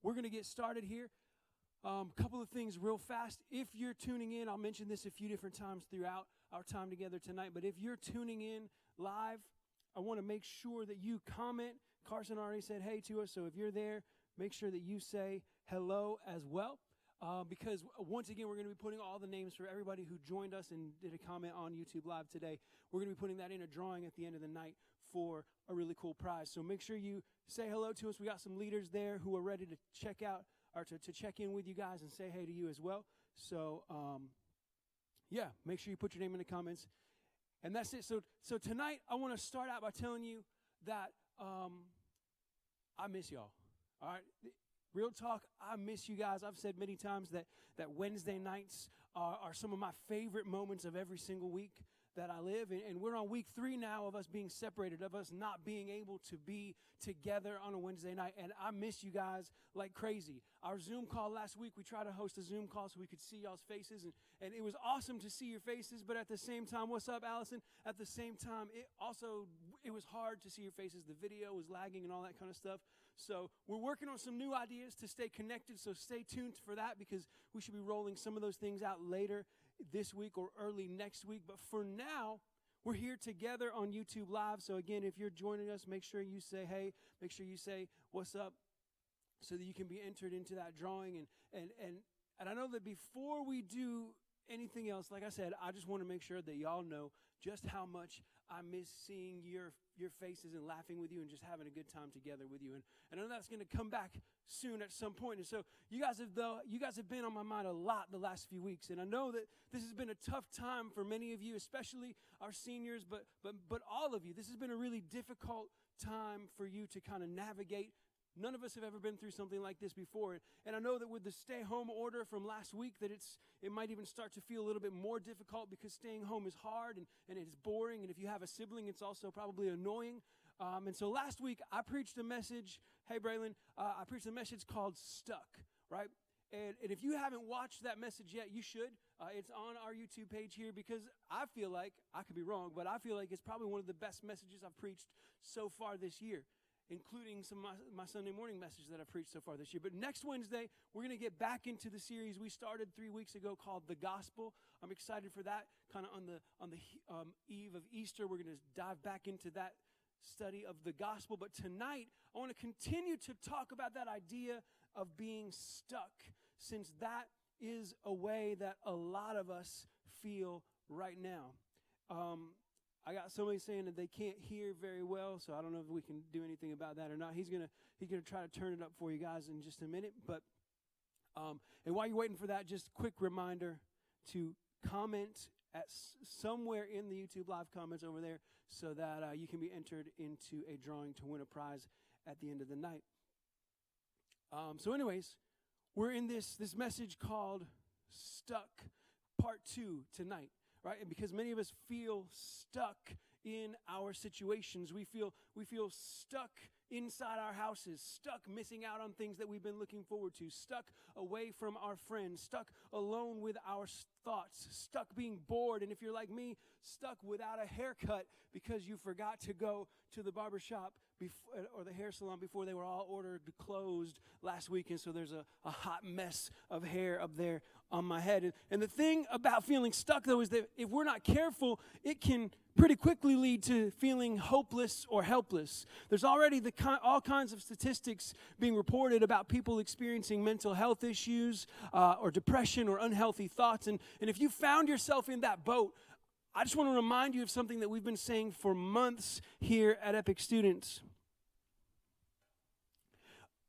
we're going to get started here. Couple of things real fast. If you're tuning in, I'll mention this a few different times throughout our time together tonight, but if you're tuning in live, I want to make sure that you comment. Carson already said hey to us, so if you're there, make sure that you say hello as well. Because once again, we're going to be putting all the names for everybody who joined us and did a comment on YouTube Live today. We're going to be putting that in a drawing at the end of the night for a really cool prize. So make sure you say hello to us. We got some leaders there who are ready to check out or to check in with you guys and say hey to you as well. So, yeah, make sure you put your name in the comments. And that's it. So tonight, I want to start out by telling you that I miss y'all. All right? Real talk, I miss you guys. I've said many times that Wednesday nights are some of my favorite moments of every single week that I live. And we're on week 3 now of us being separated, of us not being able to be together on a Wednesday night. And I miss you guys like crazy. Our Zoom call last week, we tried to host a Zoom call so we could see y'all's faces. And it was awesome to see your faces. But at the same time, what's up, Allison? At the same time, it was hard to see your faces. The video was lagging and all that kind of stuff. So we're working on some new ideas to stay connected. So stay tuned for that because we should be rolling some of those things out later this week or early next week. But for now, we're here together on YouTube Live. So again, if you're joining us, make sure you say hey, make sure you say what's up so that you can be entered into that drawing. And I know that before we do anything else, like I said, I just want to make sure that y'all know just how much I miss seeing your faces and laughing with you and just having a good time together with you. And I know that's going to come back soon at some point. And so you guys have been on my mind a lot the last few weeks. And I know that this has been a tough time for many of you, especially our seniors, but all of you. This has been a really difficult time for you to kind of navigate. None of us have ever been through something like this before. And I know that with the stay-home order from last week that it might even start to feel a little bit more difficult because staying home is hard and it's boring. And if you have a sibling, it's also probably annoying. And so last week, I preached a message. Hey, Braylon. I preached a message called Stuck, right? And if you haven't watched that message yet, you should. It's on our YouTube page here because I feel like, I could be wrong, but I feel like it's probably one of the best messages I've preached so far this year, including some of my Sunday morning message that I preached so far this year. But next Wednesday, we're going to get back into the series we started 3 weeks ago called The Gospel. I'm excited for that. Kind of on the eve of Easter, we're going to dive back into that study of the gospel. But tonight, I want to continue to talk about that idea of being stuck, since that is a way that a lot of us feel right now. I got somebody saying that they can't hear very well, so I don't know if we can do anything about that or not. He's gonna try to turn it up for you guys in just a minute. But and while you're waiting for that, just quick reminder to comment at somewhere in the YouTube Live comments over there, so that you can be entered into a drawing to win a prize at the end of the night. So, anyways, we're in this message called Stuck, Part 2 tonight. Right? And because many of us feel stuck in our situations, we feel stuck inside our houses, stuck missing out on things that we've been looking forward to, stuck away from our friends, stuck alone with our thoughts, stuck being bored, and if you're like me, stuck without a haircut because you forgot to go to the barbershop or the hair salon before they were all ordered closed last week, and so there's a hot mess of hair up there on my head. And the thing about feeling stuck, though, is that if we're not careful, it can pretty quickly lead to feeling hopeless or helpless. There's already all kinds of statistics being reported about people experiencing mental health issues or depression or unhealthy thoughts. And if you found yourself in that boat, I just want to remind you of something that we've been saying for months here at Epic Students.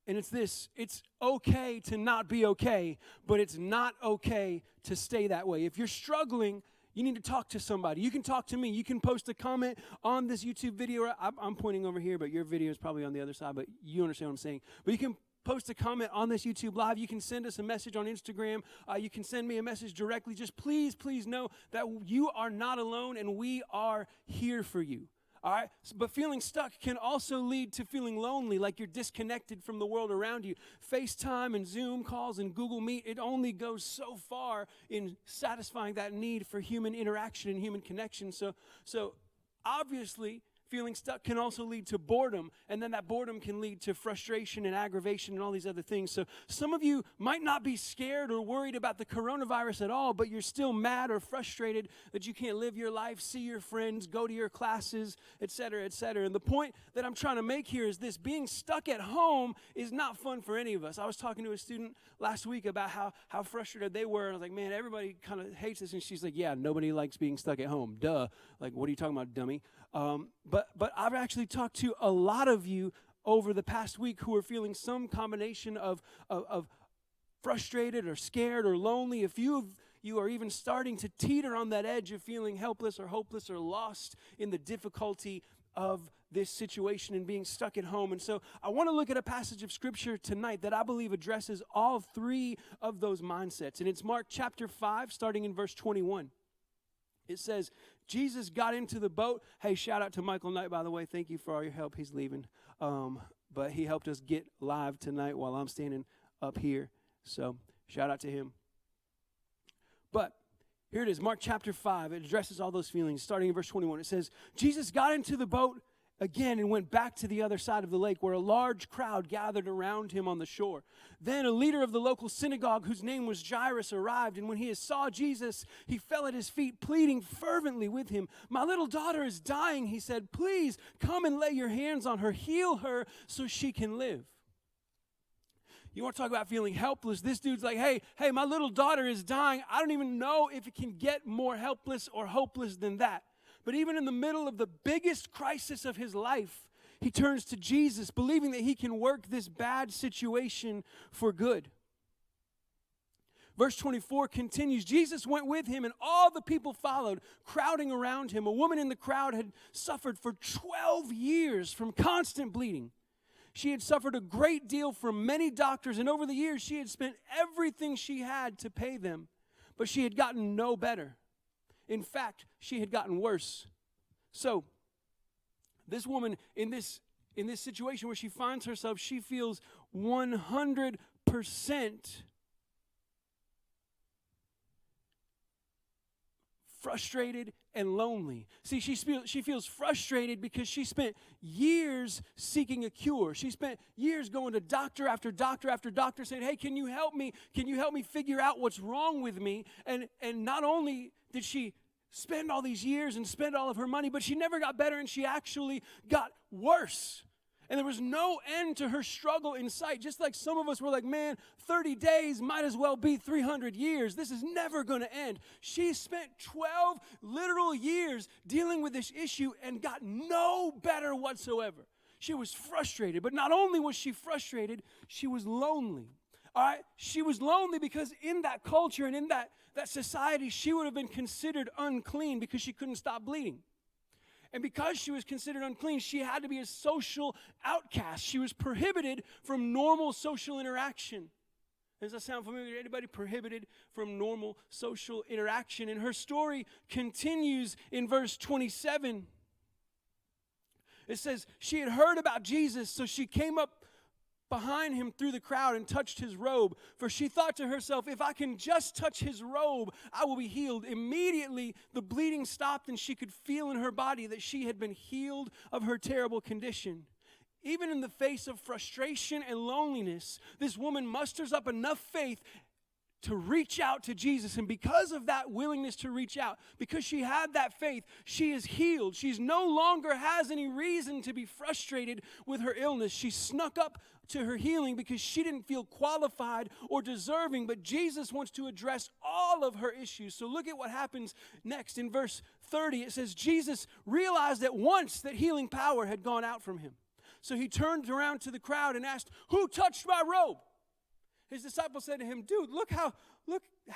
And it's this: it's okay to not be okay, but it's not okay to stay that way. If you're struggling, you need to talk to somebody. You can talk to me. You can post a comment on this YouTube video. I'm pointing over here, but your video is probably on the other side, but you understand what I'm saying. But you can post a comment on this YouTube Live. You can send us a message on Instagram. You can send me a message directly. Just please know that you are not alone and we are here for you. All right? But feeling stuck can also lead to feeling lonely, like you're disconnected from the world around you. FaceTime and Zoom calls and Google Meet, it only goes so far in satisfying that need for human interaction and human connection. So obviously, feeling stuck can also lead to boredom, and then that boredom can lead to frustration and aggravation and all these other things. So some of you might not be scared or worried about the coronavirus at all, but you're still mad or frustrated that you can't live your life, see your friends, go to your classes, et cetera, et cetera. And the point that I'm trying to make here is this: being stuck at home is not fun for any of us. I was talking to a student last week about how frustrated they were, and I was like, man, everybody kind of hates this, and she's like, yeah, nobody likes being stuck at home. Duh. Like, what are you talking about, dummy? But I've actually talked to a lot of you over the past week who are feeling some combination of frustrated or scared or lonely. If you are even starting to teeter on that edge of feeling helpless or hopeless or lost in the difficulty of this situation and being stuck at home. And so I want to look at a passage of Scripture tonight that I believe addresses all three of those mindsets. And it's Mark chapter 5, starting in verse 21. It says, Jesus got into the boat. Hey, shout out to Michael Knight, by the way. Thank you for all your help. He's leaving. But he helped us get live tonight while I'm standing up here. So shout out to him. But here it is, Mark chapter 5. It addresses all those feelings. Starting in verse 21, it says, Jesus got into the boat again and went back to the other side of the lake, where a large crowd gathered around him on the shore. Then a leader of the local synagogue, whose name was Jairus, arrived, and when he saw Jesus, he fell at his feet, pleading fervently with him. My little daughter is dying, he said. Please come and lay your hands on her, heal her so she can live. You want to talk about feeling helpless? This dude's like, hey, my little daughter is dying. I don't even know if it can get more helpless or hopeless than that. But even in the middle of the biggest crisis of his life, he turns to Jesus, believing that he can work this bad situation for good. Verse 24 continues, Jesus went with him, and all the people followed, crowding around him. A woman in the crowd had suffered for 12 years from constant bleeding. She had suffered a great deal from many doctors, and over the years she had spent everything she had to pay them, but she had gotten no better. In fact, she had gotten worse. So, this woman in this situation where she finds herself, she feels 100% frustrated and lonely. See, she feels frustrated because she spent years seeking a cure. She spent years going to doctor after doctor after doctor saying, hey, can you help me? Can you help me figure out what's wrong with me? And not only did she spend all these years and spend all of her money, but she never got better, and she actually got worse. And there was no end to her struggle in sight. Just like some of us were like, man, 30 days might as well be 300 years. This is never going to end. She spent 12 literal years dealing with this issue and got no better whatsoever. She was frustrated. But not only was she frustrated, she was lonely. All right? She was lonely because in that culture and in that society, she would have been considered unclean because she couldn't stop bleeding. And because she was considered unclean, she had to be a social outcast. She was prohibited from normal social interaction. Does that sound familiar? Anybody prohibited from normal social interaction? And her story continues in verse 27. It says, she had heard about Jesus, so she came up behind him through the crowd and touched his robe. For she thought to herself, if I can just touch his robe, I will be healed. Immediately, the bleeding stopped, and she could feel in her body that she had been healed of her terrible condition. Even in the face of frustration and loneliness, this woman musters up enough faith to reach out to Jesus. And because of that willingness to reach out, because she had that faith, she is healed. She's no longer has any reason to be frustrated with her illness. She snuck up to her healing because she didn't feel qualified or deserving, but Jesus wants to address all of her issues. So look at what happens next. In verse 30, it says, Jesus realized at once that healing power had gone out from him. So he turned around to the crowd and asked, who touched my robe? His disciples said to him, dude, look how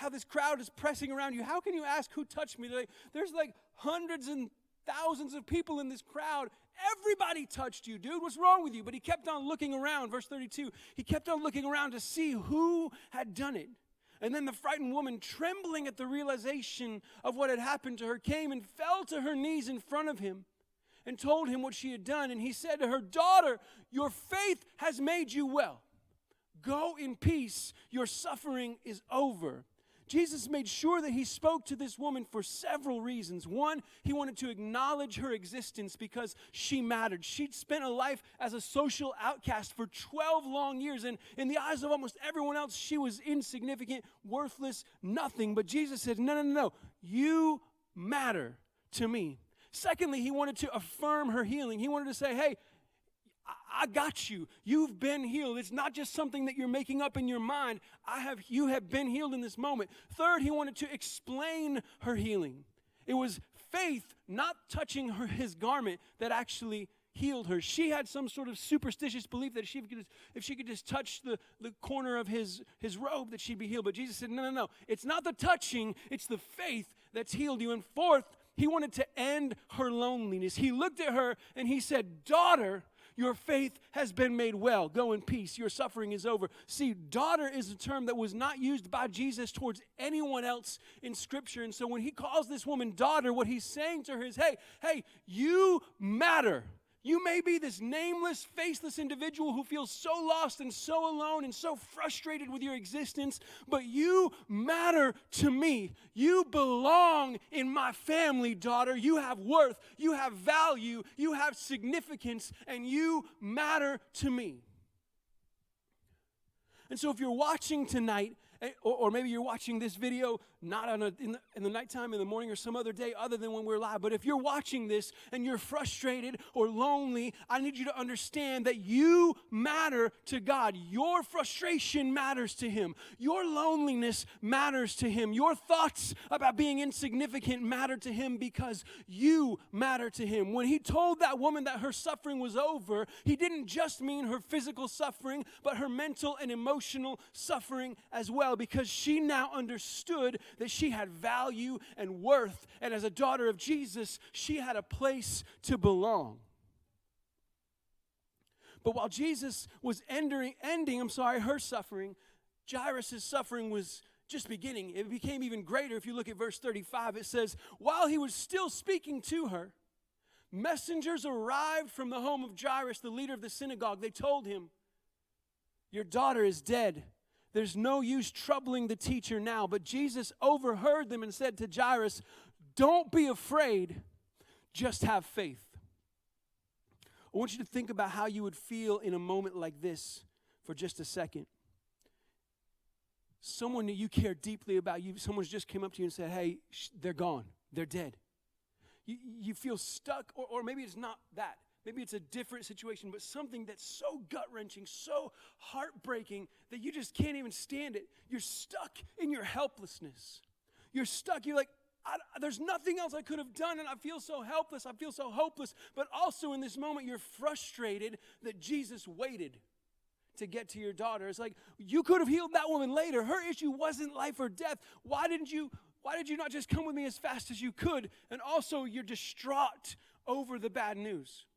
this crowd is pressing around you. How can you ask who touched me? There's like hundreds and thousands of people in this crowd. Everybody touched you, dude. What's wrong with you? But he kept on looking around. Verse 32, he kept on looking around to see who had done it. And then the frightened woman, trembling at the realization of what had happened to her, came and fell to her knees in front of him and told him what she had done. And he said to her, daughter, your faith has made you well. Go in peace, your suffering is over. Jesus made sure that he spoke to this woman for several reasons. One, he wanted to acknowledge her existence because she mattered. She'd spent a life as a social outcast for 12 long years, and in the eyes of almost everyone else, she was insignificant, worthless, nothing. But Jesus said, no, you matter to me. Secondly, he wanted to affirm her healing. He wanted to say, hey, I got you. You've been healed. It's not just something that you're making up in your mind. You have been healed in this moment. Third, he wanted to explain her healing. It was faith not touching his garment that actually healed her. She had some sort of superstitious belief that if she could just touch the corner of his robe, that she'd be healed. But Jesus said, no. It's not the touching, it's the faith that's healed you. And fourth, he wanted to end her loneliness. He looked at her and he said, daughter, your faith has been made well. Go in peace. Your suffering is over. See, daughter is a term that was not used by Jesus towards anyone else in Scripture. And so when he calls this woman daughter, what he's saying to her is, hey, you matter. You may be this nameless, faceless individual who feels so lost and so alone and so frustrated with your existence, but you matter to me. You belong in my family, daughter. You have worth, you have value, you have significance, and you matter to me. And so if you're watching tonight, or maybe you're watching this video not in the nighttime, in the morning, or some other day other than when we're live. But if you're watching this and you're frustrated or lonely, I need you to understand that you matter to God. Your frustration matters to Him. Your loneliness matters to Him. Your thoughts about being insignificant matter to Him because you matter to Him. When He told that woman that her suffering was over, He didn't just mean her physical suffering, but her mental and emotional suffering as well, because she now understood that she had value and worth, and as a daughter of Jesus, she had a place to belong. But while Jesus was ending her suffering, Jairus' suffering was just beginning. It became even greater. If you look at verse 35, it says, while he was still speaking to her, messengers arrived from the home of Jairus, the leader of the synagogue. They told him, your daughter is dead. There's no use troubling the teacher now. But Jesus overheard them and said to Jairus, don't be afraid, just have faith. I want you to think about how you would feel in a moment like this for just a second. Someone that you care deeply about, someone's just came up to you and said, hey, they're gone, they're dead. You feel stuck, or maybe it's not that. Maybe it's a different situation, but something that's so gut-wrenching, so heartbreaking that you just can't even stand it. You're stuck in your helplessness. You're stuck. You're like, there's nothing else I could have done, and I feel so helpless. I feel so hopeless. But also in this moment, you're frustrated that Jesus waited to get to your daughter. It's like, you could have healed that woman later. Her issue wasn't life or death. Why did you not just come with me as fast as you could? And also, you're distraught over the bad news.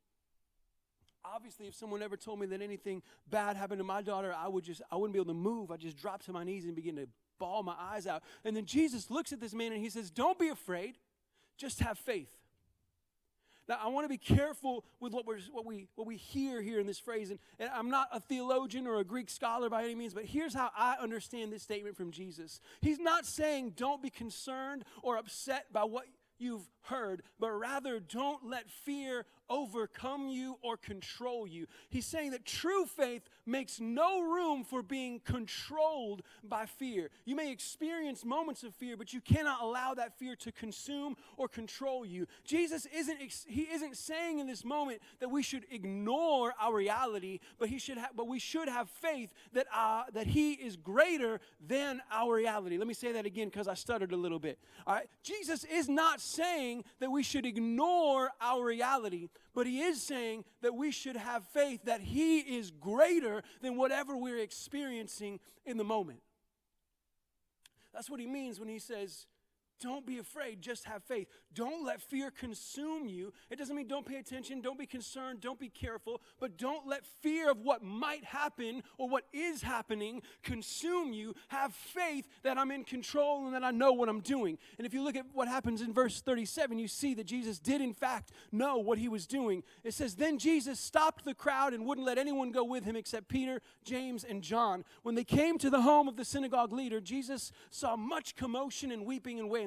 Obviously, if someone ever told me that anything bad happened to my daughter, I wouldn't be able to move. I'd just drop to my knees and begin to bawl my eyes out. And then Jesus looks at this man and he says, don't be afraid, just have faith. Now, I want to be careful with what we hear here in this phrase. And I'm not a theologian or a Greek scholar by any means, but here's how I understand this statement from Jesus. He's not saying don't be concerned or upset by what you've heard, but rather don't let fear overcome you or control you. He's saying that true faith makes no room for being controlled by fear. You may experience moments of fear, but you cannot allow that fear to consume or control you. Jesus isn't saying in this moment that we should ignore our reality, but we should have faith that He is greater than our reality. Let me say that again because I stuttered a little bit. All right, Jesus is not saying that we should ignore our reality, but He is saying that we should have faith that He is greater than whatever we're experiencing in the moment. That's what He means when He says, Don't be afraid, just have faith. Don't let fear consume you. It doesn't mean don't pay attention, don't be concerned, don't be careful, but don't let fear of what might happen or what is happening consume you. Have faith that I'm in control and that I know what I'm doing. And if you look at what happens in verse 37, you see that Jesus did in fact know what he was doing. It says, then Jesus stopped the crowd and wouldn't let anyone go with him except Peter, James, and John. When they came to the home of the synagogue leader, Jesus saw much commotion and weeping and wailing.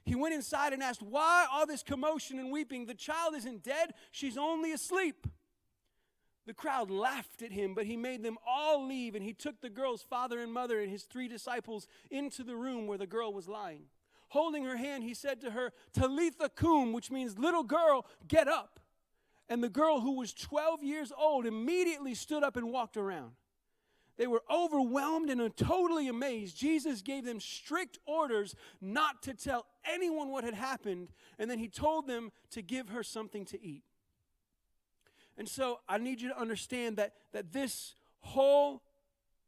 He went inside and asked, why all this commotion and weeping? The child isn't dead, she's only asleep. The crowd laughed at him, but he made them all leave, and he took the girl's father and mother and his 3 disciples into the room where the girl was lying. Holding her hand, he said to her, Talitha cum, which means, little girl, get up. And the girl, who was 12 years old, immediately stood up and walked around. They were overwhelmed and totally amazed. Jesus gave them strict orders not to tell anyone what had happened, and then he told them to give her something to eat. And so I need you to understand that this whole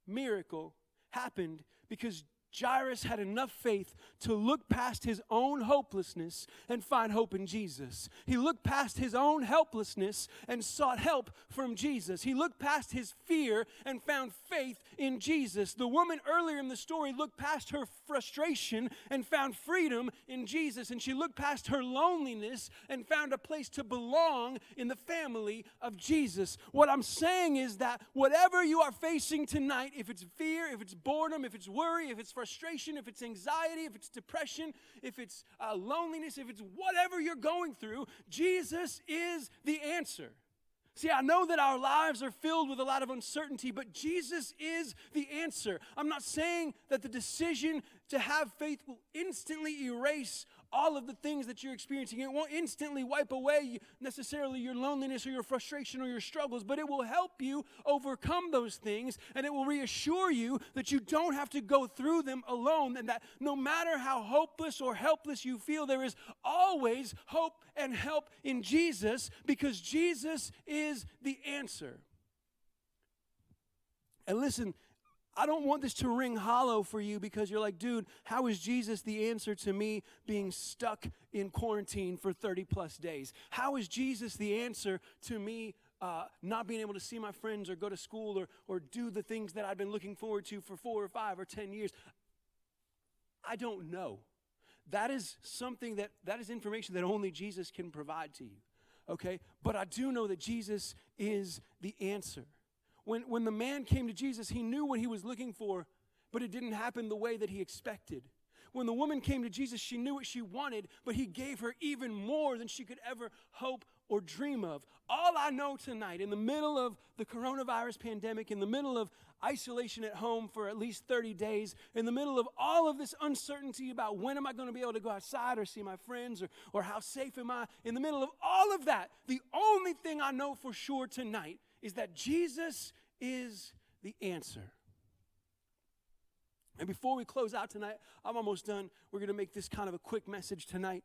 miracle happened because Jairus had enough faith to look past his own hopelessness and find hope in Jesus. He looked past his own helplessness and sought help from Jesus. He looked past his fear and found faith in Jesus. The woman earlier in the story looked past her frustration and found freedom in Jesus. And she looked past her loneliness and found a place to belong in the family of Jesus. What I'm saying is that whatever you are facing tonight, if it's fear, if it's boredom, if it's worry, if it's frustration, if it's anxiety, if it's depression, if it's loneliness, if it's whatever you're going through, Jesus is the answer. See, I know that our lives are filled with a lot of uncertainty, but Jesus is the answer. I'm not saying that the decision to have faith will instantly erase all of the things that you're experiencing. It won't instantly wipe away necessarily your loneliness or your frustration or your struggles, but it will help you overcome those things, and it will reassure you that you don't have to go through them alone, and that no matter how hopeless or helpless you feel, there is always hope and help in Jesus, because Jesus is the answer. And listen, I don't want this to ring hollow for you because you're like, dude, how is Jesus the answer to me being stuck in quarantine for 30 plus days? How is Jesus the answer to me not being able to see my friends or go to school or do the things that I've been looking forward to for 4 or 5 or 10 years? I don't know. That is something that is information that only Jesus can provide to you, okay? But I do know that Jesus is the answer. When the man came to Jesus, he knew what he was looking for, but it didn't happen the way that he expected. When the woman came to Jesus, she knew what she wanted, but he gave her even more than she could ever hope or dream of. All I know tonight, in the middle of the coronavirus pandemic, in the middle of isolation at home for at least 30 days, in the middle of all of this uncertainty about when am I going to be able to go outside or see my friends or how safe am I, in the middle of all of that, the only thing I know for sure tonight is that Jesus is the answer. And before we close out tonight, I'm almost done. We're going to make this kind of a quick message tonight.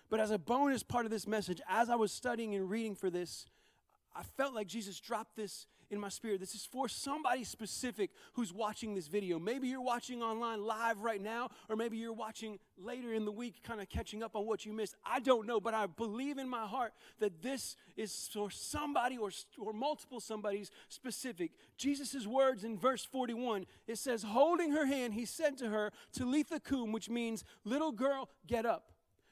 But as a bonus part of this message, as I was studying and reading for this, I felt like Jesus dropped this in my spirit. This is for somebody specific who's watching this video. Maybe you're watching online live right now, or maybe you're watching later in the week, kind of catching up on what you missed. I don't know, but I believe in my heart that this is for somebody or multiple somebody's specific. Jesus' words in verse 41, it says, holding her hand, he said to her, Talitha cum, which means, little girl, get up.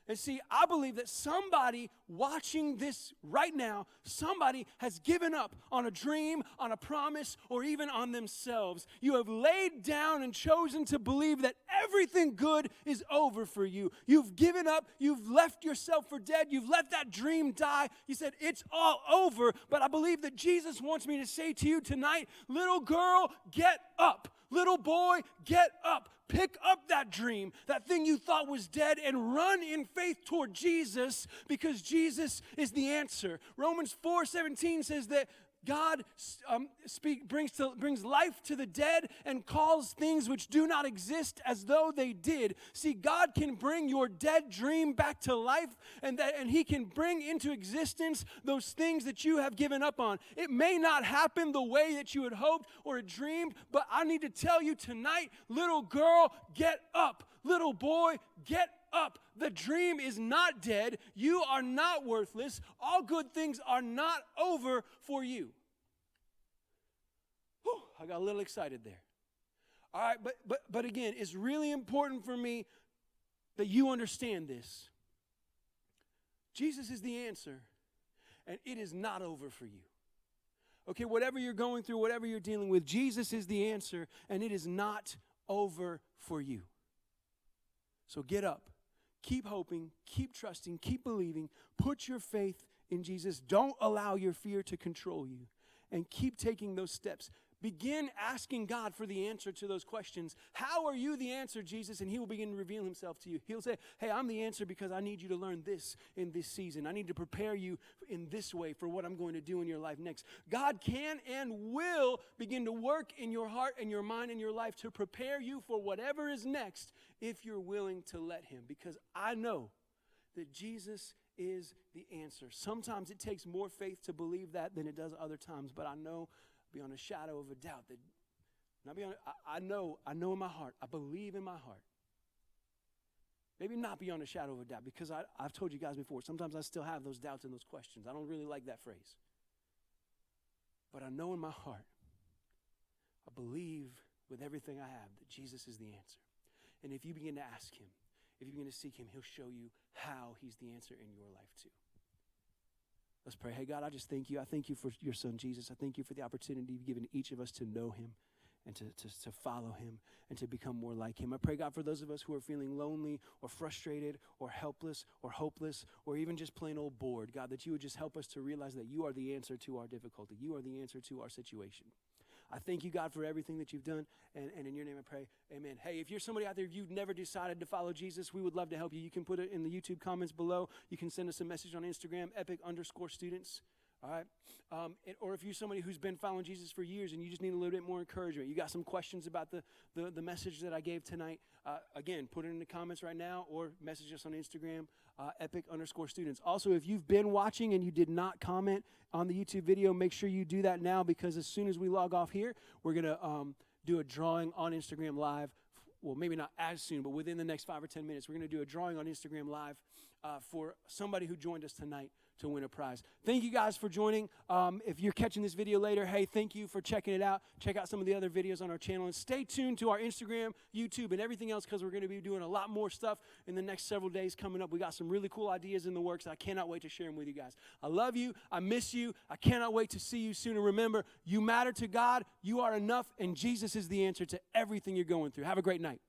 And see, I believe that somebody watching this right now, somebody has given up on a dream, on a promise, or even on themselves. You have laid down and chosen to believe that everything good is over for you. You've given up. You've left yourself for dead. You've let that dream die. You said, it's all over. But I believe that Jesus wants me to say to you tonight, little girl, get up. Little boy, get up. Pick up that dream, that thing you thought was dead, and run in faith toward Jesus, because Jesus is the answer. Romans 4:17 says that God brings life to the dead and calls things which do not exist as though they did. See, God can bring your dead dream back to life, and He can bring into existence those things that you have given up on. It may not happen the way that you had hoped or had dreamed, but I need to tell you tonight, little girl, get up. Little boy, get up. The dream is not dead. You are not worthless. All good things are not over for you. Whew, I got a little excited there. All right, but again, it's really important for me that you understand this. Jesus is the answer, and it is not over for you. Okay, whatever you're going through, whatever you're dealing with, Jesus is the answer, and it is not over for you. So get up, keep hoping, keep trusting, keep believing, put your faith in Jesus. Don't allow your fear to control you, and keep taking those steps. Begin asking God for the answer to those questions. How are you the answer, Jesus? And He will begin to reveal Himself to you. He'll say, hey, I'm the answer because I need you to learn this in this season. I need to prepare you in this way for what I'm going to do in your life next. God can and will begin to work in your heart and your mind and your life to prepare you for whatever is next if you're willing to let Him. Because I know that Jesus is the answer. Sometimes it takes more faith to believe that than it does other times, but I know beyond a shadow of a doubt that I know in my heart, I believe in my heart. Maybe not beyond a shadow of a doubt, because I've told you guys before, sometimes I still have those doubts and those questions. I don't really like that phrase. But I know in my heart, I believe with everything I have that Jesus is the answer. And if you begin to ask Him, if you begin to seek Him, He'll show you how He's the answer in your life too. Let's pray. Hey, God, I just thank you. I thank you for your Son, Jesus. I thank you for the opportunity you've given each of us to know Him and to follow Him and to become more like Him. I pray, God, for those of us who are feeling lonely or frustrated or helpless or hopeless or even just plain old bored, God, that you would just help us to realize that you are the answer to our difficulty. You are the answer to our situation. I thank you, God, for everything that you've done, and in your name I pray, amen. Hey, if you're somebody out there, you've never decided to follow Jesus, we would love to help you. You can put it in the YouTube comments below. You can send us a message on Instagram, epic_students, all right? Or if you're somebody who's been following Jesus for years and you just need a little bit more encouragement, you got some questions about the message that I gave tonight, again, put it in the comments right now or message us on Instagram, epic_students. Also, if you've been watching and you did not comment on the YouTube video, make sure you do that now, because as soon as we log off here, we're going to do a drawing on Instagram Live. Well, maybe not as soon, but within the next 5 or 10 minutes, we're going to do a drawing on Instagram Live for somebody who joined us tonight to win a prize. Thank you guys for joining. If you're catching this video later, hey, thank you for checking it out. Check out some of the other videos on our channel, and stay tuned to our Instagram, YouTube, and everything else, because we're going to be doing a lot more stuff in the next several days coming up. We got some really cool ideas in the works. I cannot wait to share them with you guys. I love you. I miss you. I cannot wait to see you soon. And remember, you matter to God. You are enough, and Jesus is the answer to everything you're going through. Have a great night.